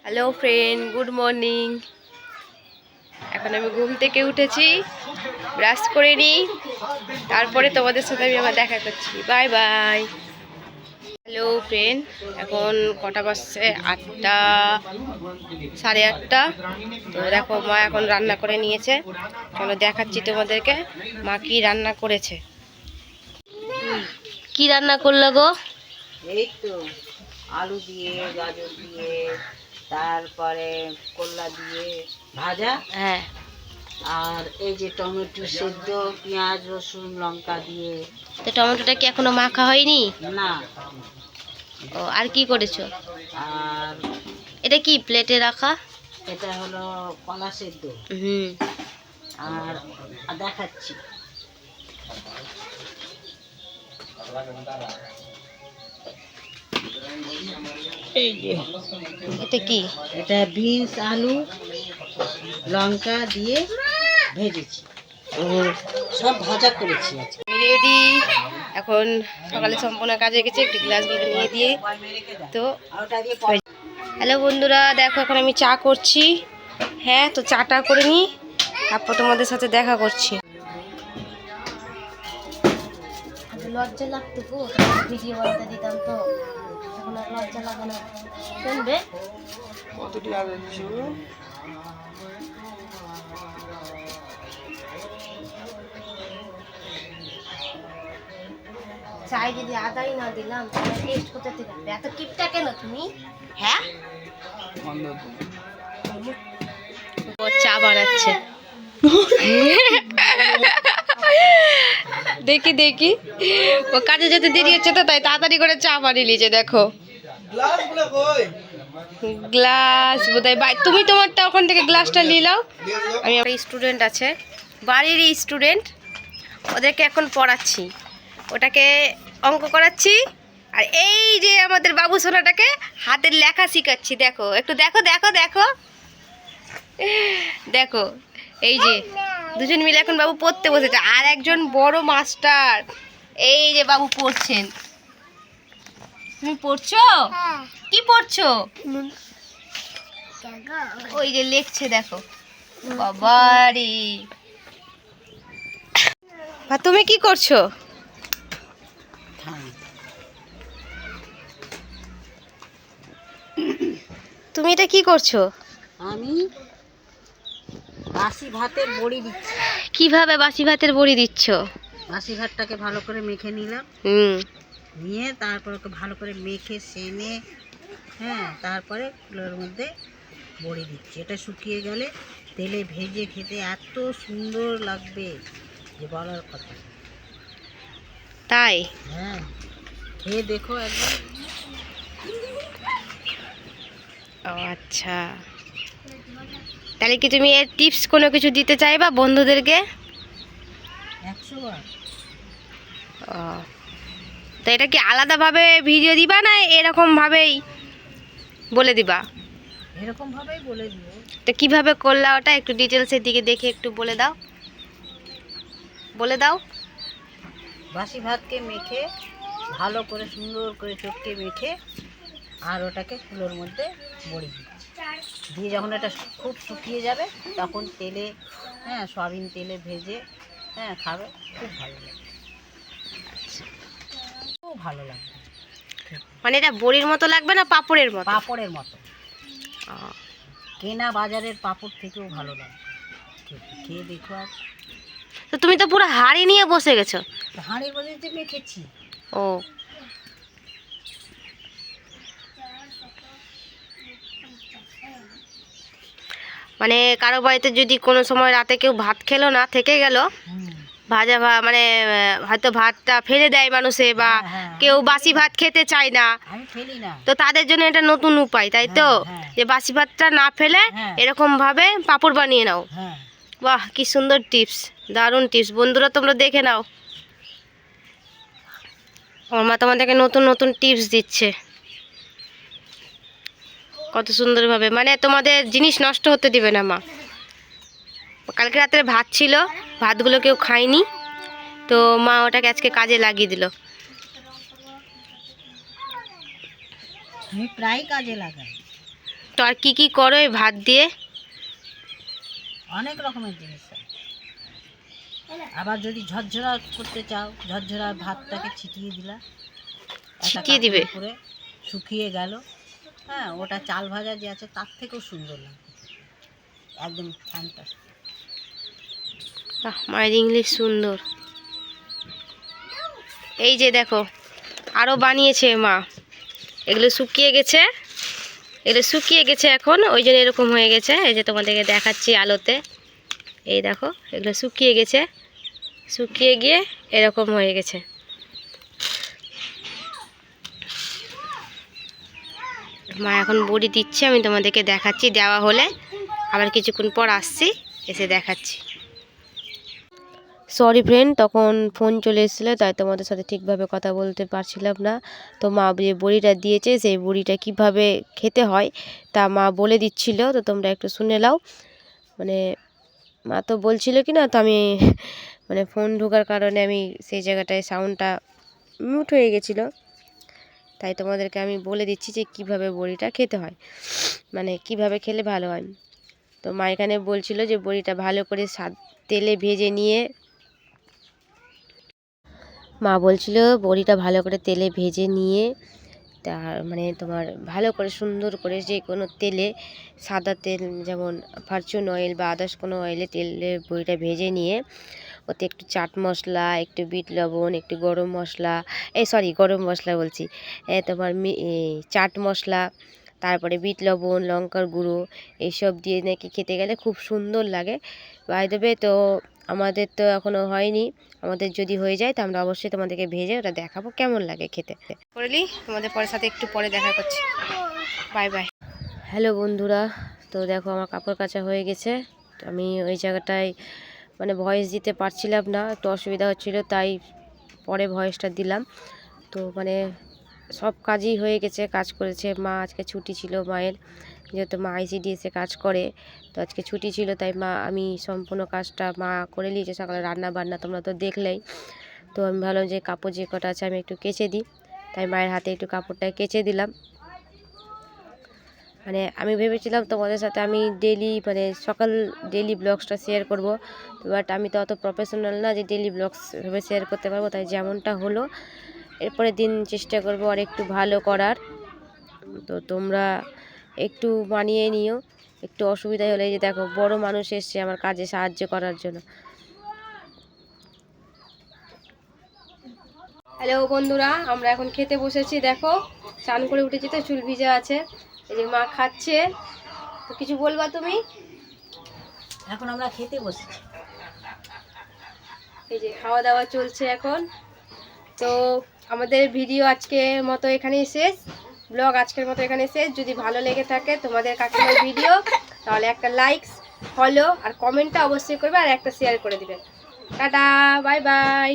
Hello friend, good morning. এখন আমি ঘুম থেকে উঠেছি, ব্রাশ করে নিই, তারপরে তোমাদের সাথে আমি আবার দেখা করছি। Bye bye. হ্যালো ফ্রেন্ড, এখন কটা বাজছে? 8টা, 8:30। তো দেখো, মা এখন রান্না করে নিয়েছে। চলো দেখাচ্ছি তোমাদেরকে মা কি রান্না করেছে। কি রান্না করলো গো? এই তো আলু দিয়ে, গাজর দিয়ে, তারপরে কলা দিয়ে ভাজা। হ্যাঁ। আর এই যে টমেটো সেদ্ধ, পেঁয়াজ রসুন লঙ্কা দিয়ে। তো টমেটোটা কি এখনো মাখা হয়নি? না। ও, আর কি করেছো? আর এটা কি প্লেটে রাখা? এটা হলো কলা সেদ্ধ। হুম। আর দেখাচ্ছি, এই যে এটা কি? এটা বিনস আলু লঙ্কা দিয়ে ভেজেছি, সব ভাজা করেছি আজকে। রেডি। এখন সকালে সম্পূর্ণ কাজে গেছে, একটু গ্লাসগুলো নিয়ে দিয়ে। তো হ্যালো বন্ধুরা, দেখো এখন আমি চা করছি। হ্যাঁ, তো চাটা করে নিই, তারপর তোমাদের সাথে দেখা করছি। লজ্জা লাগতো গো, ভিডিও বানাতে দিতাম তো, এখন আর লজ্জা লাগে না। শুনবে কতটি আগে দিছো? চাই যদি আদাই না দিলাম তাহলে টেস্ট করতে থেকে এত কিপটা কেন তুমি? হ্যাঁ, ও চা বানাচ্ছে। দেখি দেখি, ও কাজে যেতে দেরি হচ্ছে তো, তাই তাড়াতাড়ি করে চা বানিয়ে নিয়েছে। দেখো গ্লাস বোধহয় তুমি তোমারটা ওখান থেকে গ্লাসটা নিয়ে নাও। আমি একটা স্টুডেন্ট আছে, বাড়িরই স্টুডেন্ট, ওদেরকে এখন পড়াচ্ছি, ওটাকে অঙ্ক করাচ্ছি। আর এই যে আমাদের বাবু সোনাটাকে হাতের লেখা শিখাচ্ছি। দেখো একটু, দেখো দেখো দেখো দেখো, এই যে দুজন মিলে এখন বাবু পড়তে বসেছে। আর একজন বড় মাস্টার, এই যে বাবু পড়ছেন। তুমি পড়ছো? কি পড়ছো? ওই যে লিখছে, দেখো। বাবারে, তুমি কি করছো? তুমি এটা কি করছো? আমি বাসি ভাতের বড়ি দিচ্ছি। কিভাবে বাসি ভাতের বড়ি দিচ্ছ? বাসি ভাতটাকে ভালো করে মেখে নিলাম, নিয়ে তারপর ওকে ভালো করে মেখে সেনে, হ্যাঁ, তারপরে কুলোর মধ্যে বড়ি দিচ্ছি। এটা শুকিয়ে গেলে তেলে ভেজে খেতে এত সুন্দর লাগবে যে বলার কথা। তাই? হ্যাঁ, খেয়ে দেখো একবার। ও আচ্ছা, তাহলে কি তুমি এর টিপস কোনো কিছু দিতে চাইবা বন্ধুদেরকে? 100 বার। ও, তো এটা কি আলাদাভাবে ভিডিও দিবা না এরকম ভাবেই বলে দিবা? এরকম ভাবেই বলে দিব। তো কিভাবে করলা ওটা একটু ডিটেলসের দিকে দেখে একটু বলে দাও, বলে দাও। বাসি ভাতকে মেখে ভালো করে সুন্দর করে চটকে মেখে, আর ওটাকে কুলোর মধ্যে বড়ি দিচ্ছি, দিয়ে যখন এটা খুব শুকিয়ে যাবে তখন তেলে, হ্যাঁ, সয়াবিন তেলে ভেজে, হ্যাঁ, খাবে, খুব ভালো লাগবে, খুব ভালো লাগবে। মানে এটা বড়ির মতো লাগবে না পাপড়ের মতো? পাঁপড়ের মতো। কেনা বাজারের পাঁপড় থেকেও ভালো লাগবে, খেয়ে দেখো। আর তো তুমি তো পুরো হাঁড়ি নিয়ে বসে গেছো। হাঁড়ির মধ্যে যে মেখেছি। ও, মানে কারো বাড়িতে যদি কোনো সময় রাতে কেউ ভাত খেলো না, থেকে গেল, ভাজা মানে হয়তো ভাতটা ফেলে দেয় মানুষে, বা কেউ বাসি ভাত খেতে চায় না, তো তাদের জন্য এটা নতুন উপায়, তাই তো? যে বাসি ভাতটা না ফেলে এরকম ভাবে পাঁপড় বানিয়ে নাও। বাহ, কি সুন্দর টিপস, দারুণ টিপস। বন্ধুরা তোমরা দেখে নাও, আমার মা তোমাদেরকে নতুন নতুন টিপস দিচ্ছে কত সুন্দরভাবে। মানে তোমাদের জিনিস নষ্ট হতে দিবে না মা। কালকে রাত্রে ভাত ছিল, ভাতগুলো কেউ খায়নি, তো মা ওটাকে আজকে কাজে লাগিয়ে দিল। আমি প্রায় কাজে লাগাই। তো আর কি কি করো এই ভাত দিয়ে? অনেক রকমের জিনিস হয়। আবার যদি ঝরঝরা করতে চাও, ঝরঝরা ভাতটাকে ছিটিয়ে দিলা, একটা ছিটিয়ে দিবে? কাপড়ের উপরে শুকিয়ে গেল, হ্যাঁ, ওটা চাল ভাজা যে আছে তার থেকেও সুন্দর লাগে, একদম ফ্যান্টাস্টিক। বাহ, মায়ের ইংলিশ সুন্দর। এই যে দেখো আরও বানিয়েছে মা, এগুলো শুকিয়ে গেছে, এগুলো শুকিয়ে গেছে এখন, ওই জন্য এরকম হয়ে গেছে। এই যে তোমাদেরকে দেখাচ্ছি আলোতে, এই দেখো এগুলো শুকিয়ে গেছে, শুকিয়ে গিয়ে এরকম হয়ে গেছে। মা এখন বড়ি দিচ্ছে, আমি তোমাদেরকে দেখাচ্ছি, দেওয়া হলে আবার কিছুক্ষণ পর আসছি, এসে দেখাচ্ছি। সরি ফ্রেন্ড, তখন ফোন চলে এসেছিলো, তাই তোমাদের সাথে ঠিকভাবে কথা বলতে পারছিলাম না। তো মা যে বড়িটা দিয়েছে, সেই বড়িটা কিভাবে খেতে হয় তা মা বলে দিচ্ছিল, তো তোমরা একটু শুনে নাও। মানে মা তো বলছিল কি না, তো আমি মানে ফোন ঢোকার কারণে আমি সেই জায়গাটায় সাউন্ডটা মিউট হয়ে গেছিলো, তাই তোমাদেরকে আমি বলে দিচ্ছি যে কিভাবে বড়িটা খেতে হয়, মানে কিভাবে খেলে ভালো হয়। তো মা এখানে বলছিল যে বড়িটা ভালো করে তেলে ভেজে নিয়ে, মা বলছিল বড়িটা ভালো করে তেলে ভেজে নিয়ে, তার মানে তোমার ভালো করে সুন্দর করে যে কোনো তেলে, সাদা তেল যেমন ফরচুন অয়েল বা আদার্স কোনো অয়েলে তেলে বড়িটা ভেজে নিয়ে, ওতে একটু চাট মশলা, একটু বিট লবণ, একটু গরম মশলা, গরম মশলা বলছি, তোমার চাট মশলা, তারপরে বিট লবণ, লঙ্কার গুঁড়ো, এইসব দিয়ে নাকি খেতে গেলে খুব সুন্দর লাগে। বাই দ্য ওয়ে, তো আমাদের তো এখনও হয়নি, আমাদের যদি হয়ে যায় তো আমরা অবশ্যই তোমাদেরকে ভেজে ওটা দেখাবো কেমন লাগে খেতে। করলি তোমাদের পরের সাথে একটু পরে দেখা করছি, বাই বাই। হ্যালো বন্ধুরা, তো দেখো আমার কাপড় কাচা হয়ে গেছে। তো আমি ওই জায়গাটায় মানে ভয়েস দিতে পারছিলাম না, একটু অসুবিধা হচ্ছিলো, তাই পরে ভয়েসটা দিলাম। তো মানে সব কাজই হয়ে গেছে, কাজ করেছে মা, আজকে ছুটি ছিল মায়ের, যেহেতু মা ICDS-এ কাজ করে, তো আজকে ছুটি ছিল, তাই আমি সম্পূর্ণ কাজটা মা করে নিয়েছে। সকালে রান্না বান্না তোমরা তো দেখলেই। তো আমি ভাবলাম যে কাপড় যে কটা আছে আমি একটু কেচে দিই, তাই মায়ের হাতে একটু কাপড়টা কেচে দিলাম। মানে আমি ভেবেছিলাম তোমাদের সাথে আমি ডেলি ব্লগসটা শেয়ার করব, বাট আমি তো অত প্রফেশনাল না যে ডেলি ব্লগস ভেবে শেয়ার করতে পারবো, তাই যেমনটা হলো এরপরে দিন চেষ্টা করব আর একটু ভালো করার। তো তোমরা একটু মানিয়ে নিও, একটু অসুবিধা হলে, যে দেখো বড় মানুষ এসছে আমার কাজে সাহায্য করার জন্য। হ্যালো বন্ধুরা, আমরা এখন খেতে বসেছি। দেখো স্নান করে উঠেছি তো চুল ভিজা আছে, এই যে মা খাচ্ছে। তো কিছু বলবা তুমি? এখন আমরা খেতে বসেছি, এই যে খাওয়া দাওয়া চলছে এখন। তো আমাদের ভিডিও আজকের মতো এখানেই শেষ, ব্লগ আজকের মতো এখানে শেষ। যদি ভালো লেগে থাকে তোমাদের কাকিমার ভিডিও, তাহলে একটা লাইক, ফলো আর কমেন্টটা অবশ্যই করবে, আর একটা শেয়ার করে দিবে। Tata, bye bye.